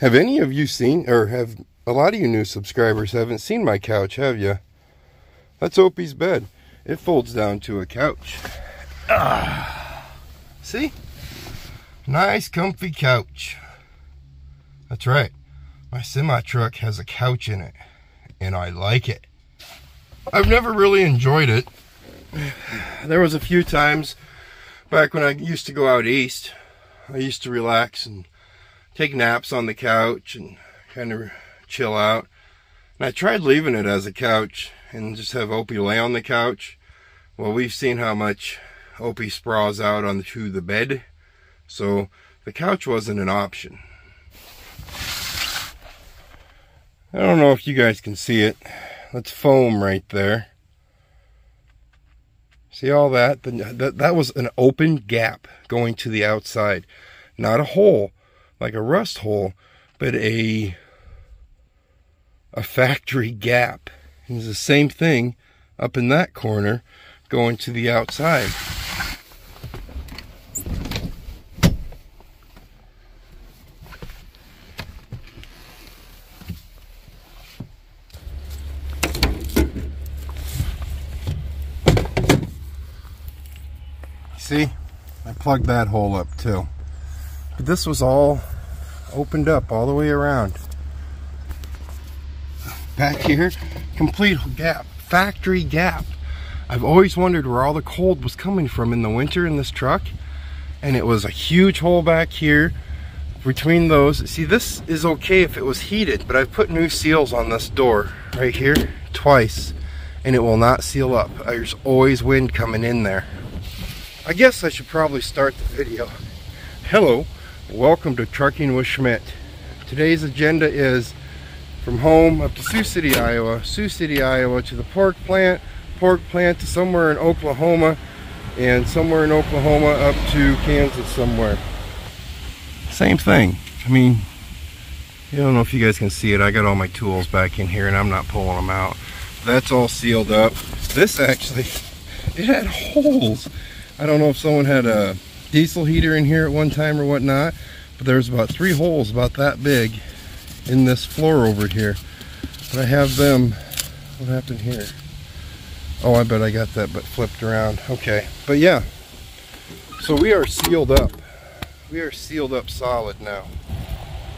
Have any of you seen, or have a lot of you new subscribers haven't seen my couch, have you? That's Opie's bed. It folds down to a couch. See? Nice comfy couch. That's right. My semi-truck has a couch in it, and I like it. I've never really enjoyed it. There was a few times back when I used to go out east. I used to relax and take naps on the couch and kind of chill out. And I tried leaving it as a couch and just have Opie lay on the couch. Well, we've seen how much Opie sprawls out onto the bed, so the couch wasn't an option. I don't know if you guys can see it. That's foam right there. See all that? That was an open gap going to the outside. Not a hole, like a rust hole, but a factory gap. It was the same thing up in that corner going to the outside. See, I plugged that hole up too. But this was all opened up all the way around. Back here, complete gap, factory gap. I've always wondered where all the cold was coming from in the winter in this truck. And it was a huge hole back here between those. See, this is okay if it was heated, but I've put new seals on this door right here twice, and it will not seal up. There's always wind coming in there. I guess I should probably start the video. Hello, welcome to Trucking with Schmidt. Today's agenda is from home up to Sioux City, Iowa, Sioux City, Iowa to the pork plant to somewhere in Oklahoma, and somewhere in Oklahoma up to Kansas somewhere. Same thing. I mean, I don't know if you guys can see it. I got all my tools back in here and I'm not pulling them out. That's all sealed up. This actually, it had holes. I don't know if someone had a diesel heater in here at one time or whatnot, but there's about 3 holes about that big in this floor over here. But I have them. What happened here? Oh, I bet I got that but flipped around. Okay, but yeah, so we are sealed up. We are sealed up solid now.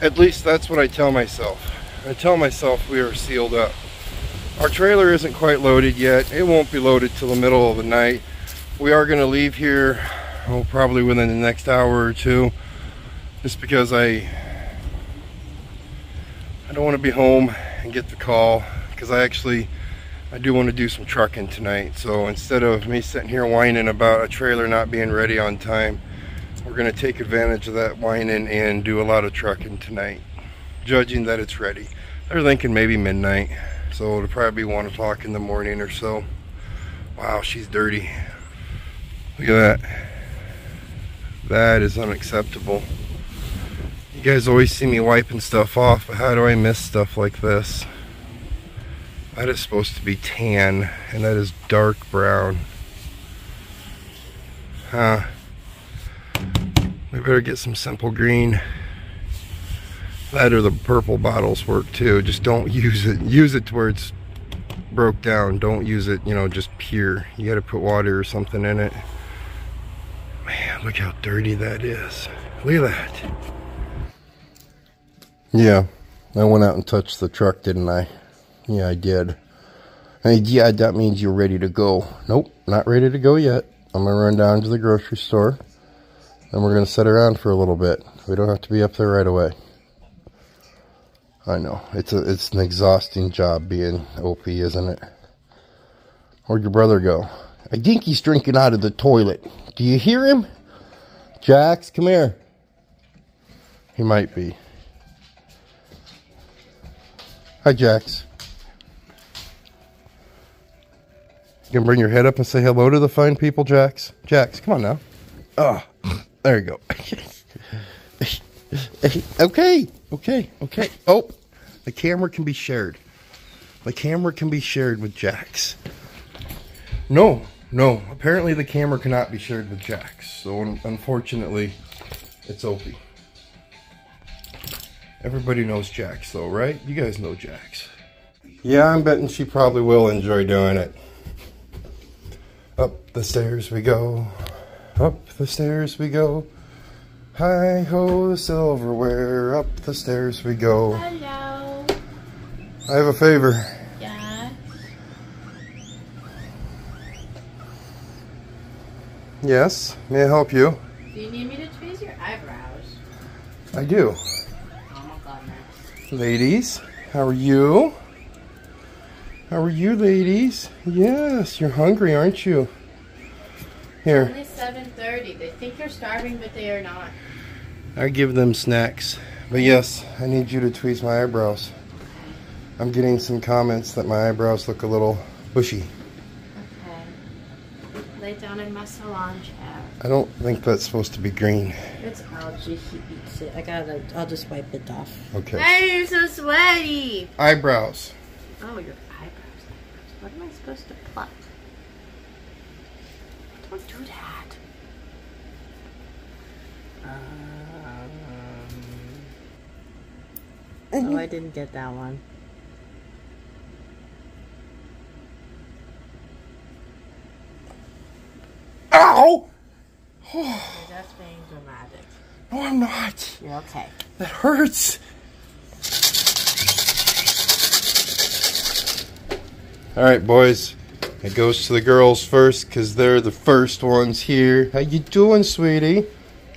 At least that's what I tell myself. I tell myself we are sealed up. Our trailer isn't quite loaded yet. It won't be loaded till the middle of the night. We are going to leave here, probably within the next hour or two, just because I don't want to be home and get the call, because I do want to do some trucking tonight. So instead of me sitting here whining about a trailer not being ready on time, we're going to take advantage of that whining and do a lot of trucking tonight, judging that it's ready. They're thinking maybe midnight, so it'll probably be 1 o'clock in the morning or so. Wow, she's dirty. Look at that. That is unacceptable. You guys always see me wiping stuff off, but how do I miss stuff like this? That is supposed to be tan, and that is dark brown. Huh. We better get some simple green. That or the purple bottles work too. Just don't use it. Use it to where it's broke down. Don't use it, you know, just pure. You gotta put water or something in it. Man, look how dirty that is. Look at that. Yeah, I went out and touched the truck, didn't I? Yeah, I did. Hey, yeah, that means you're ready to go. Nope, not ready to go yet. I'm gonna run down to the grocery store, and we're gonna sit around for a little bit. We don't have to be up there right away. I know, it's an exhausting job being OP, isn't it? Where'd your brother go? I think he's drinking out of the toilet. Do you hear him? Jax, come here. He might be. Hi, Jax. You can bring your head up and say hello to the fine people, Jax. Jax, come on now. Oh, there you go. Okay. Oh, the camera can be shared. The camera can be shared with Jax. No, apparently the camera cannot be shared with Jax. So unfortunately, it's Opie. Everybody knows Jax though, right? You guys know Jax. Yeah, I'm betting she probably will enjoy doing it. Up the stairs we go. Up the stairs we go. Hi ho, the silverware. Up the stairs we go. Hello. I have a favor. Yeah. Yes, may I help you? Do you need me to tweeze your eyebrows? I do. Oh my goodness. Ladies, how are you? How are you, ladies? Yes, you're hungry, aren't you? Here. Only 7:30. They think you're starving, but they are not. I give them snacks. But yes, I need you to tweeze my eyebrows. I'm getting some comments that my eyebrows look a little bushy. Okay. Lay down in my salon chair. I don't think that's supposed to be green. It's algae. He eats it. I'll just wipe it off. Okay. Hey, you're so sweaty. Eyebrows. Oh, your eyebrows. What am I supposed to pluck? Don't do that. Oh, I didn't get that one. Ow! You're just being dramatic. No, I'm not. You're okay. That hurts. All right, boys. It goes to the girls first because they're the first ones here. How you doing, sweetie?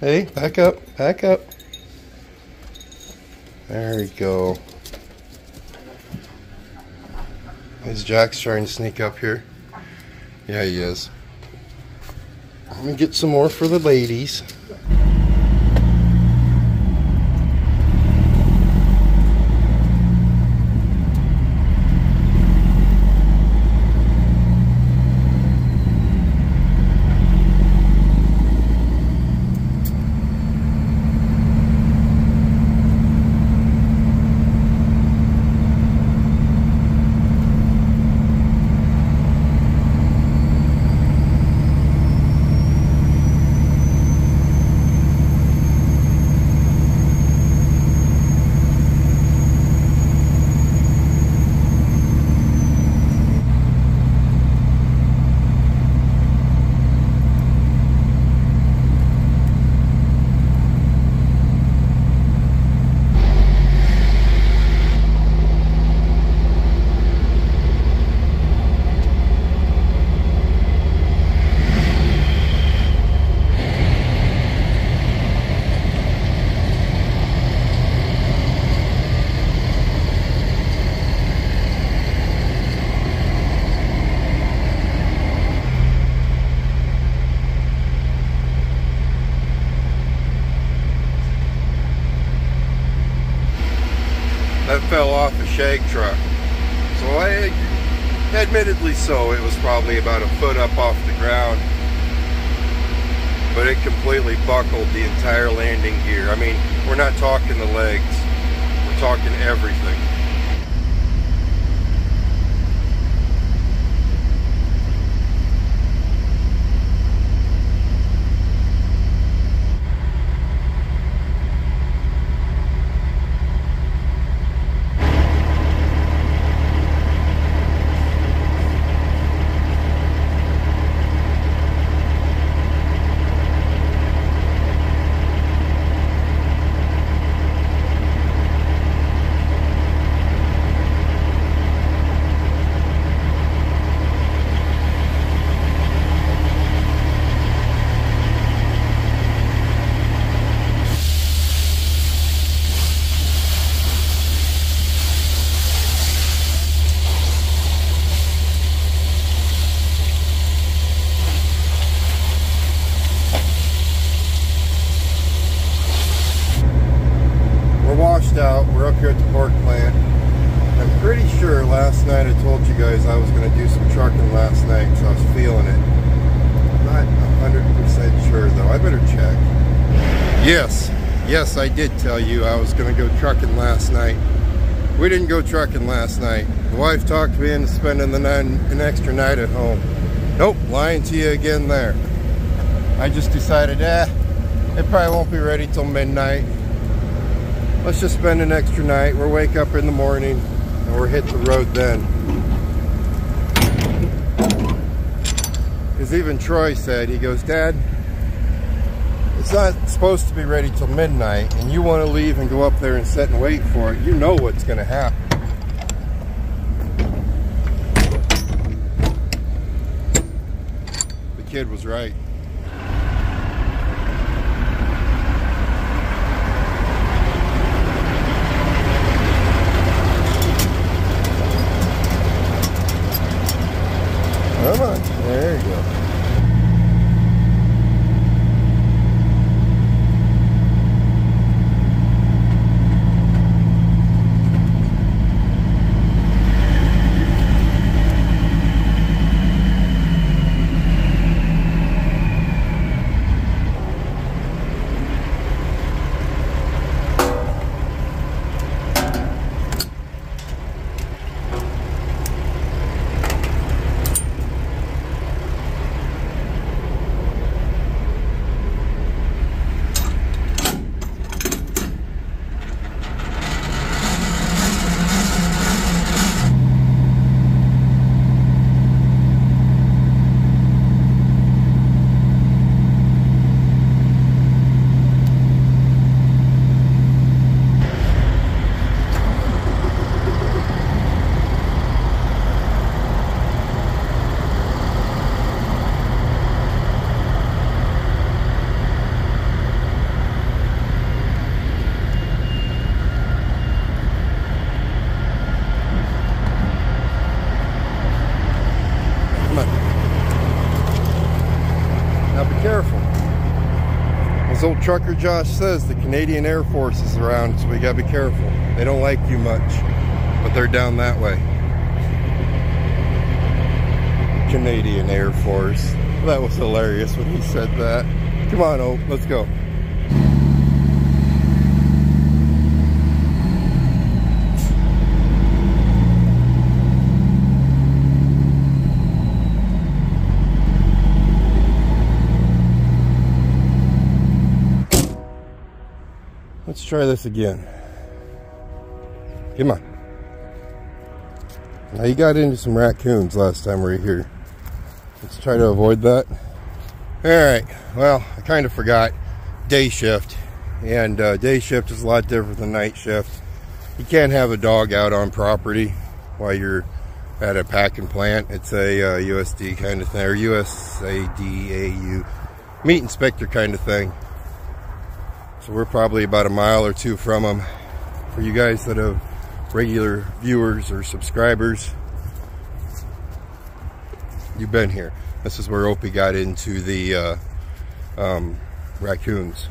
Hey, back up, back up. There we go. Is Jax trying to sneak up here? Yeah, he is. Let me get some more for the ladies. That fell off a shag truck. So admittedly so, it was probably about a foot up off the ground. But it completely buckled the entire landing gear. I mean, we're not talking the legs. We're talking everything. Out. We're up here at the pork plant. I'm pretty sure last night I told you guys I was going to do some trucking last night, so I was feeling it. I'm not 100% sure though. I better check. Yes, I did tell you I was going to go trucking last night. We didn't go trucking last night. The wife talked me into spending an extra night at home. Nope, lying to you again there. I just decided, it probably won't be ready till midnight. let's just spend an extra night. We'll wake up in the morning and we'll hit the road then. Because even Troy said, he goes, Dad, it's not supposed to be ready till midnight, and you want to leave and go up there and sit and wait for it. You know what's going to happen. The kid was right. Come on, there you go. Careful. As old trucker Josh says, the Canadian Air Force is around, so we gotta be careful. They don't like you much, but they're down that way. Canadian Air Force. That was hilarious when he said that. Come on, Oak, let's go. Let's try this again. Come on. Now you got into some raccoons last time we were here. Let's try to avoid that. Alright, well, I kind of forgot day shift. And day shift is a lot different than night shift. You can't have a dog out on property while you're at a packing plant. It's a USD kind of thing, or USADAU, meat inspector kind of thing. So we're probably about a mile or two from them. For you guys that have regular viewers or subscribers, you've been here. This is where Opie got into the raccoons.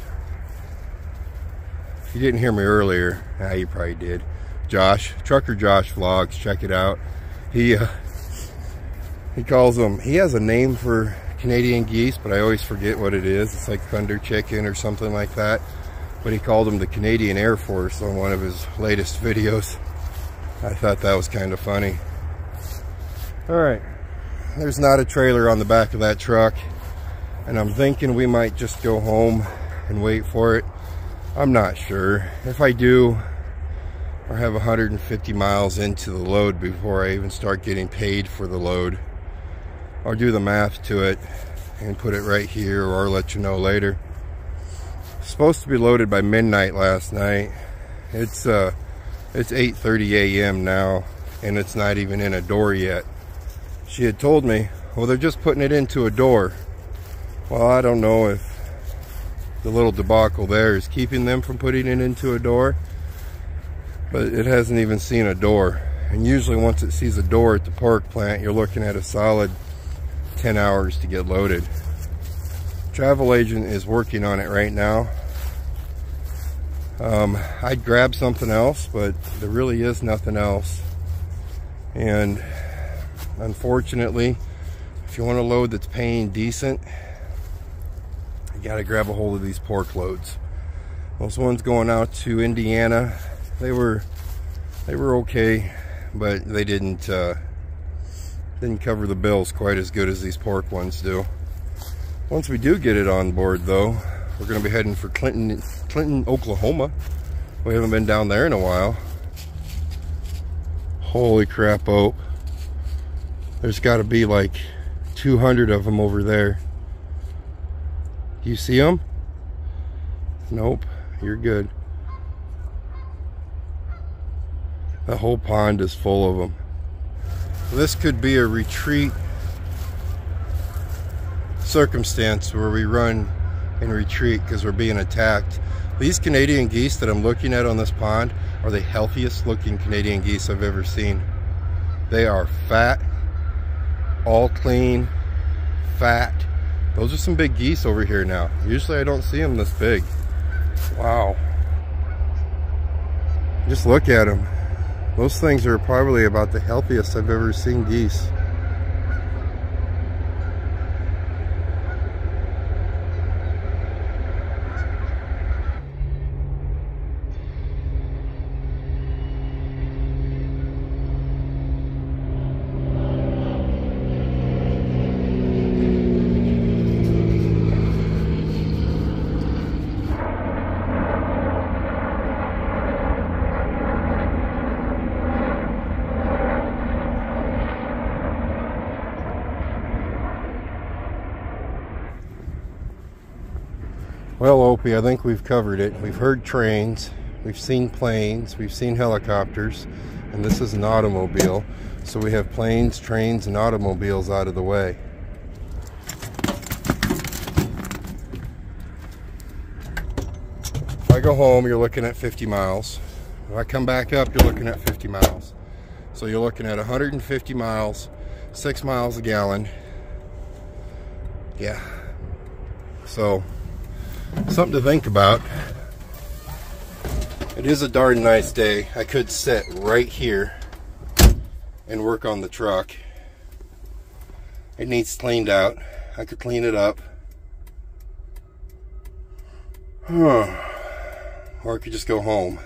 If you didn't hear me earlier, you probably did. Josh, Trucker Josh Vlogs, check it out. He calls them, he has a name for Canadian geese, but I always forget what it is. It's like thunder chicken or something like that. But he called them the Canadian Air Force on one of his latest videos. I thought that was kind of funny. Alright, there's not a trailer on the back of that truck, and I'm thinking we might just go home and wait for it. I'm not sure. If I do, I'll have 150 miles into the load before I even start getting paid for the load. I'll do the math to it and put it right here, or I'll let you know later. Supposed to be loaded by midnight last night. It's 8:30 a.m. now, and it's not even in a door yet. She had told me, well, they're just putting it into a door. Well, I don't know if the little debacle there is keeping them from putting it into a door, but it hasn't even seen a door. And usually once it sees a door at the pork plant, you're looking at a solid 10 hours to get loaded. Travel agent is working on it right now. I'd grab something else, but there really is nothing else. And unfortunately, if you want a load that's paying decent, you got to grab a hold of these pork loads. Those ones going out to Indiana, they were okay, but they didn't cover the bills quite as good as these pork ones do. Once we do get it on board, though, we're going to be heading for Clinton, Oklahoma. We haven't been down there in a while. Holy crap, Ope. There's got to be like 200 of them over there. You see them? Nope, you're good. The whole pond is full of them. This could be a retreat circumstance where we run and retreat because we're being attacked. These Canadian geese that I'm looking at on this pond are the healthiest looking Canadian geese I've ever seen. They are fat, all clean, fat. Those are some big geese over here now. Usually I don't see them this big. Wow. Just look at them. Those things are probably about the healthiest I've ever seen geese. Well, Opie, I think we've covered it. We've heard trains, we've seen planes, we've seen helicopters, and this is an automobile. So we have planes, trains, and automobiles out of the way. If I go home, you're looking at 50 miles. If I come back up, you're looking at 50 miles. So you're looking at 150 miles, 6 miles a gallon. Yeah. So, something to think about. It is a darn nice day. I could sit right here and work on the truck. It needs cleaned out. I could clean it up. Or I could just go home.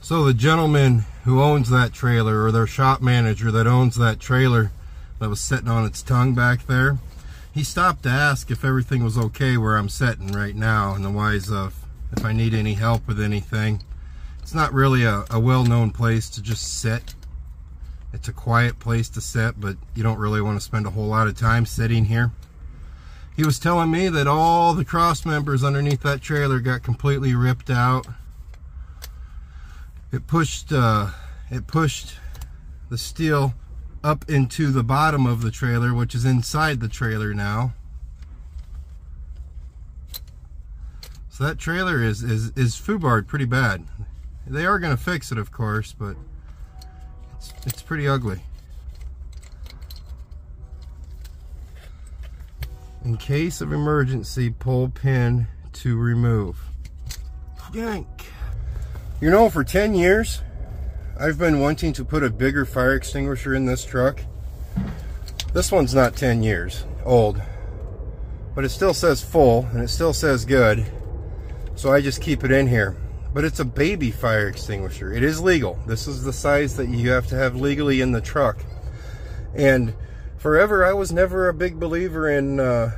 So the gentleman who owns that trailer, or their shop manager that owns that trailer that was sitting on its tongue back there, he stopped to ask if everything was okay where I'm sitting right now, in the wise of if I need any help with anything. It's not really a well-known place to just sit. It's a quiet place to sit, but you don't really want to spend a whole lot of time sitting here. He was telling me that all the cross members underneath that trailer got completely ripped out. It pushed the steel up into the bottom of the trailer, which is inside the trailer now. So that trailer is foobarred pretty bad. They are going to fix it, of course, but it's pretty ugly. In case of emergency, pull pin to remove. Yank. You know, for 10 years, I've been wanting to put a bigger fire extinguisher in this truck. This one's not 10 years old, but it still says full, and it still says good, so I just keep it in here. But it's a baby fire extinguisher. It is legal. This is the size that you have to have legally in the truck. And forever, I was never a big believer in, well,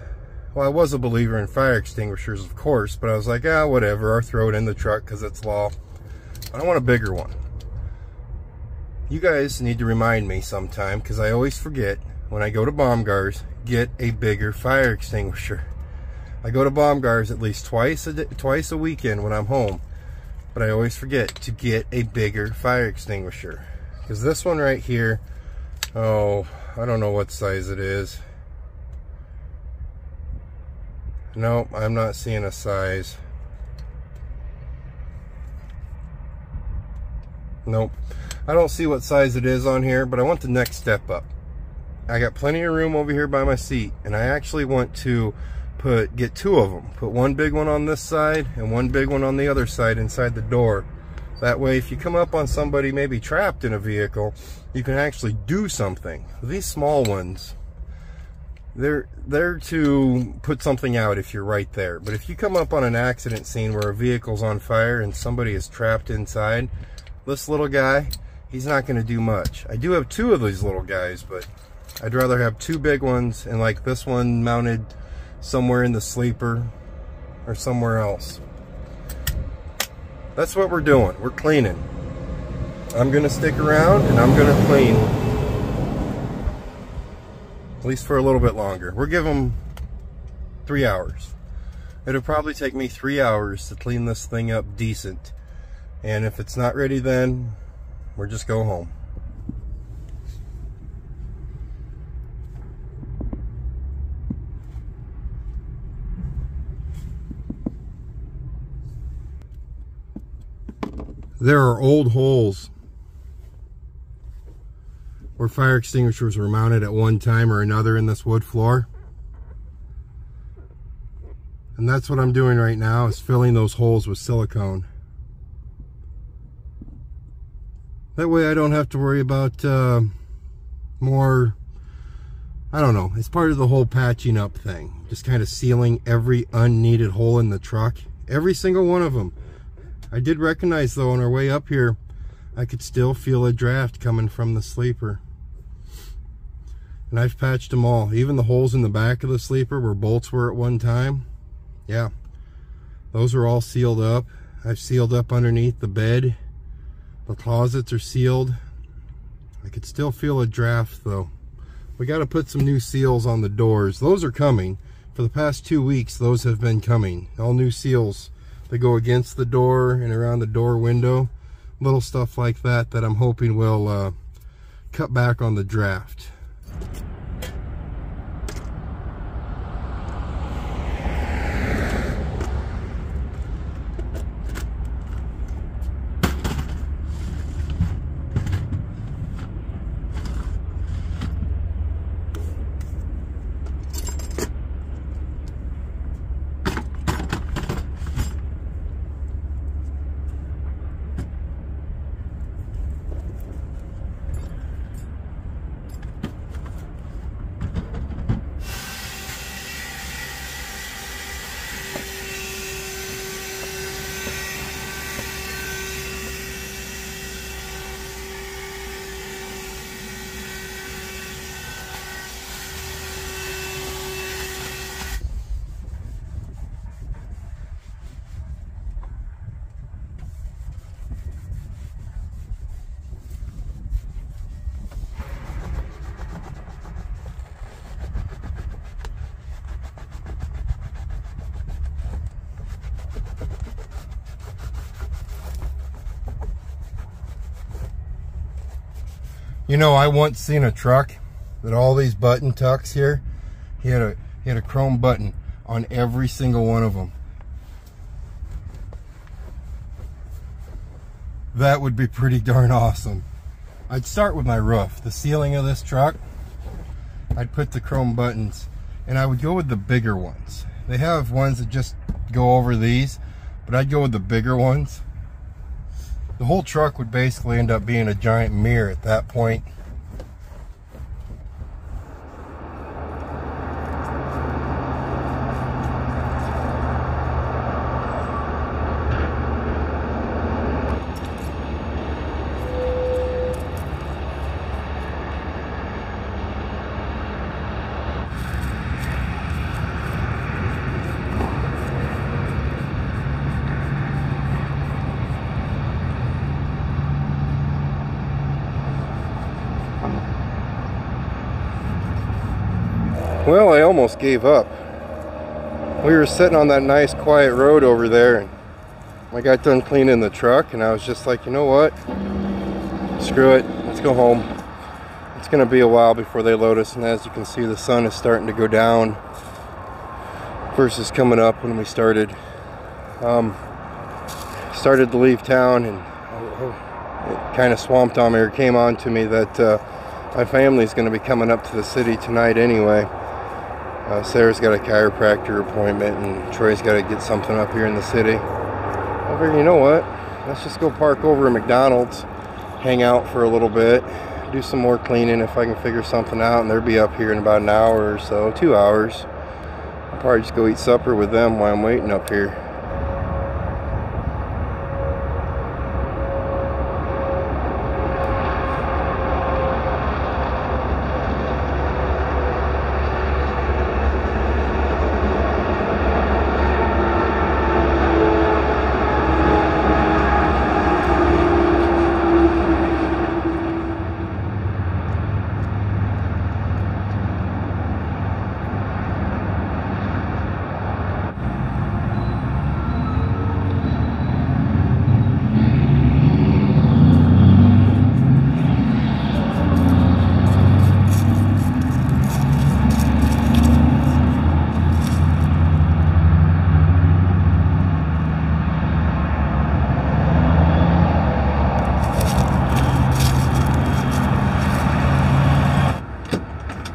I was a believer in fire extinguishers, of course, but I was like, ah, whatever, I'll throw it in the truck because it's law. I want a bigger one. You guys need to remind me sometime, because I always forget when I go to Baumgart's, get a bigger fire extinguisher. I go to Baumgart's at least twice a weekend when I'm home, but I always forget to get a bigger fire extinguisher. Because this one right here, oh, I don't know what size it is. Nope, I'm not seeing a size. Nope, I don't see what size it is on here, but I want the next step up. I got plenty of room over here by my seat, and I actually want to get two of them. Put one big one on this side and one big one on the other side inside the door. That way, if you come up on somebody maybe trapped in a vehicle, you can actually do something. These small ones, they're there to put something out if you're right there. But if you come up on an accident scene where a vehicle's on fire and somebody is trapped inside, this little guy, he's not going to do much. I do have 2 of these little guys, but I'd rather have 2 big ones and like this one mounted somewhere in the sleeper or somewhere else. That's what we're doing. We're cleaning. I'm gonna stick around and I'm gonna clean. At least for a little bit longer. We're giving them 3 hours. It'll probably take me 3 hours to clean this thing up decent. And if it's not ready then, we'll just go home. There are old holes where fire extinguishers were mounted at one time or another in this wood floor. And that's what I'm doing right now, is filling those holes with silicone. That way I don't have to worry about more, I don't know, it's part of the whole patching up thing. Just kind of sealing every unneeded hole in the truck. Every single one of them. I did recognize though on our way up here, I could still feel a draft coming from the sleeper. And I've patched them all. Even the holes in the back of the sleeper where bolts were at one time. Yeah, those are all sealed up. I've sealed up underneath the bed. The closets are sealed. I could still feel a draft though. We got to put some new seals on the doors. Those are coming. For the past 2 weeks, those have been coming. All new seals. They go against the door and around the door window. Little stuff like that that I'm hoping will cut back on the draft. You know, I once seen a truck that all these button tucks here, he had a chrome button on every single one of them. That would be pretty darn awesome. I'd start with my roof, the ceiling of this truck. I'd put the chrome buttons, and I would go with the bigger ones. They have ones that just go over these, but I'd go with the bigger ones. The whole truck would basically end up being a giant mirror at that point. Well, I almost gave up. We were sitting on that nice quiet road over there, and I got done cleaning the truck, and I was just like, you know what? Screw it. Let's go home. It's going to be a while before they load us, and as you can see, the sun is starting to go down versus coming up when we started. Started to leave town, and it kind of swamped on me, or came on to me that my family's going to be coming up to the city tonight anyway. Sarah's got a chiropractor appointment, and Troy's got to get something up here in the city. I figured, you know what? let's just go park over at McDonald's, hang out for a little bit, do some more cleaning if I can figure something out, and they'll be up here in about an hour or so, 2 hours. I'll probably just go eat supper with them while I'm waiting up here.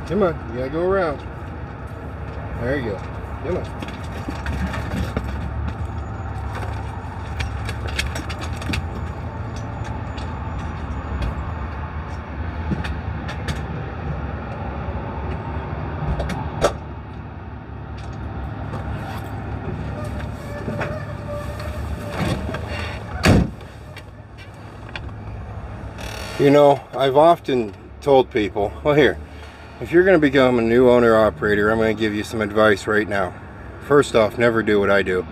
Come on, you gotta go around. There you go. Come on. You know, I've often told people, well, here, if you're going to become a new owner-operator, I'm going to give you some advice right now. First off, never do what I do.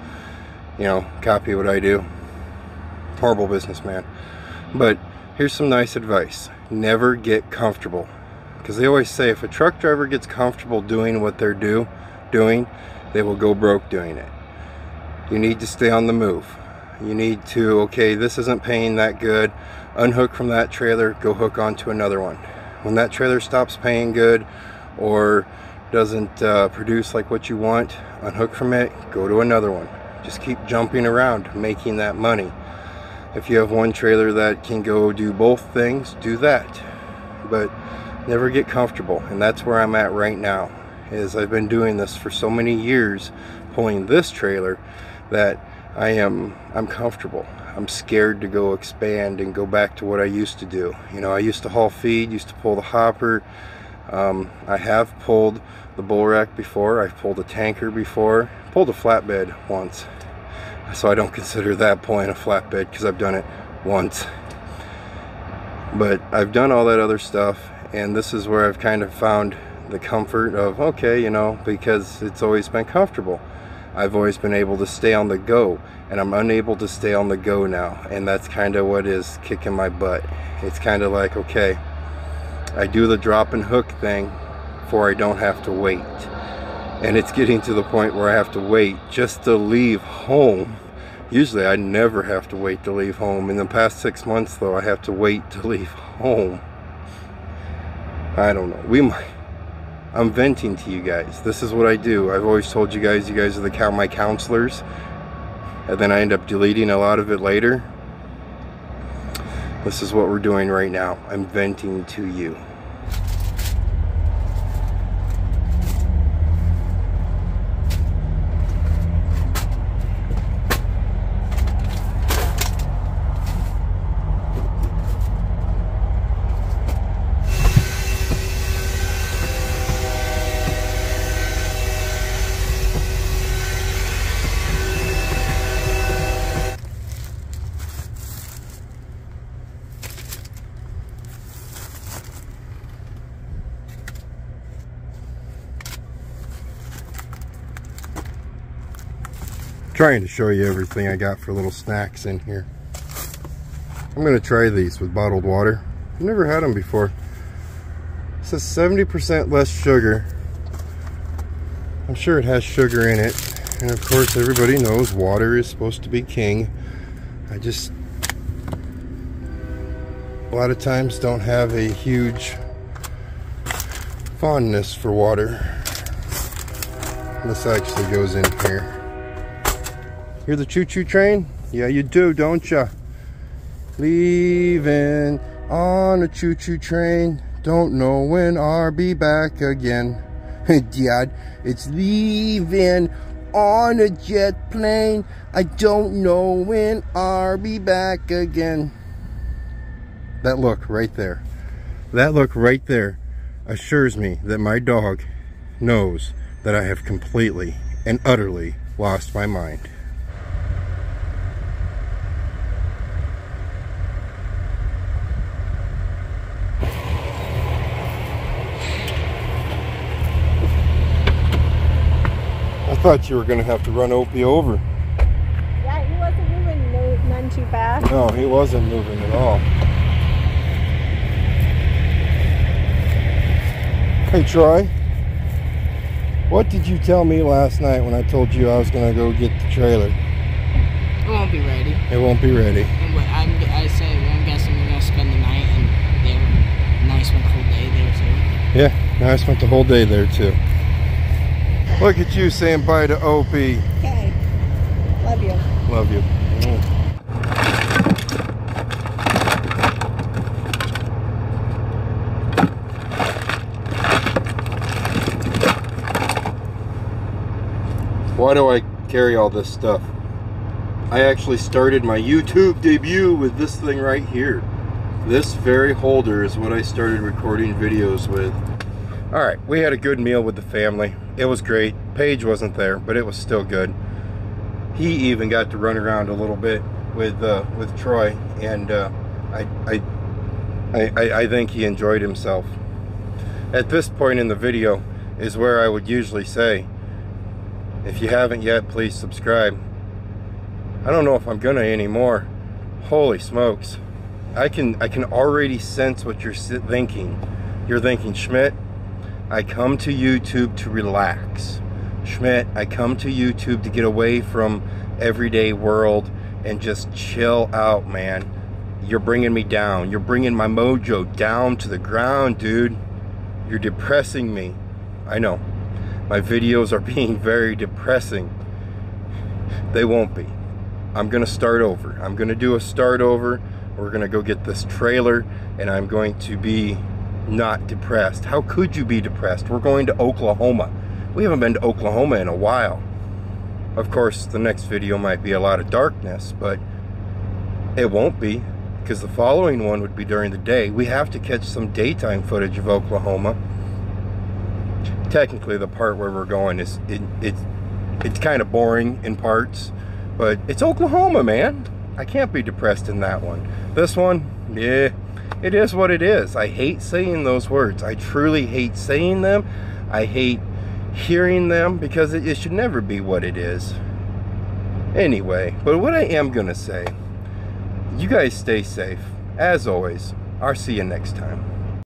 You know, copy what I do. Horrible businessman. But here's some nice advice. Never get comfortable. Because they always say if a truck driver gets comfortable doing what they're doing, they will go broke doing it. You need to stay on the move. You need to, okay, this isn't paying that good. Unhook from that trailer, go hook onto another one. When that trailer stops paying good or doesn't produce like what you want, unhook from it, go to another one. Just keep jumping around, making that money. If you have one trailer that can go do both things, do that. But never get comfortable, and that's where I'm at right now. Is I've been doing this for so many years, pulling this trailer, that I'm comfortable. I'm scared to go expand and go back to what I used to do. You know, I used to haul feed, used to pull the hopper. I have pulled the bull rack before. I've pulled a tanker before. Pulled a flatbed once. So I don't consider that pulling a flatbed because I've done it once. But I've done all that other stuff, and this is where I've kind of found the comfort of, okay, you know, because it's always been comfortable. I've always been able to stay on the go, and I'm unable to stay on the go now, and that's kind of what is kicking my butt. It's kind of like, okay, I do the drop and hook thing for I don't have to wait, and it's getting to the point where I have to wait just to leave home. Usually I never have to wait to leave home. In the past 6 months though, I have to wait to leave home. I don't know, I'm venting to you guys. This is what I do. I've always told you guys are my counselors, and then I end up deleting a lot of it later. This is what we're doing right now. I'm venting to you. Trying to show you everything I got for little snacks in here. I'm going to try these with bottled water. I've never had them before. It says 70% less sugar. I'm sure it has sugar in it. And of course everybody knows water is supposed to be king. I just a lot of times don't have a huge fondness for water. This actually goes in here. Hear the choo-choo train? Yeah, you do, don't ya? Leaving on a choo-choo train. Don't know when I'll be back again. Dad, it's leaving on a jet plane. I don't know when I'll be back again. That look right there. That look right there assures me that my dog knows that I have completely and utterly lost my mind. I thought you were going to have to run Opie over. Yeah, he wasn't moving none too fast. No, he wasn't moving at all. Hey Troy, what did you tell me last night when I told you I was going to go get the trailer? It won't be ready. It won't be ready. I said, I'm guessing we're going to spend the night, and they're nice one whole day there too. Yeah, I spent the whole day there too. Look at you saying bye to Opie. Okay. Love you. Love you. Why do I carry all this stuff? I actually started my YouTube debut with this thing right here. This very holder is what I started recording videos with. Alright, we had a good meal with the family. It was great. Paige wasn't there, but it was still good. He even got to run around a little bit with Troy, and I think he enjoyed himself. At this point in the video is where I would usually say, if you haven't yet, please subscribe. I don't know if I'm gonna anymore. Holy smokes. I can already sense what you're thinking. You're thinking, Schmidt, I come to YouTube to relax. Schmidt, I come to YouTube to get away from everyday world and just chill out, man. You're bringing me down. You're bringing my mojo down to the ground, dude. You're depressing me. I know. My videos are being very depressing. They won't be. I'm gonna start over. I'm gonna do a start over. We're gonna go get this trailer, and I'm going to be not depressed. How could you be depressed? We're going to Oklahoma. We haven't been to Oklahoma in a while. Of course, the next video might be a lot of darkness, but it won't be, because the following one would be during the day. We have to catch some daytime footage of Oklahoma. Technically, the part where we're going is it's kind of boring in parts, but it's Oklahoma, man. I can't be depressed in that one. This one, yeah, it is what it is. I hate saying those words. I truly hate saying them. I hate hearing them, because it should never be what it is. Anyway, but what I am gonna say, you guys stay safe. As always, I'll see you next time.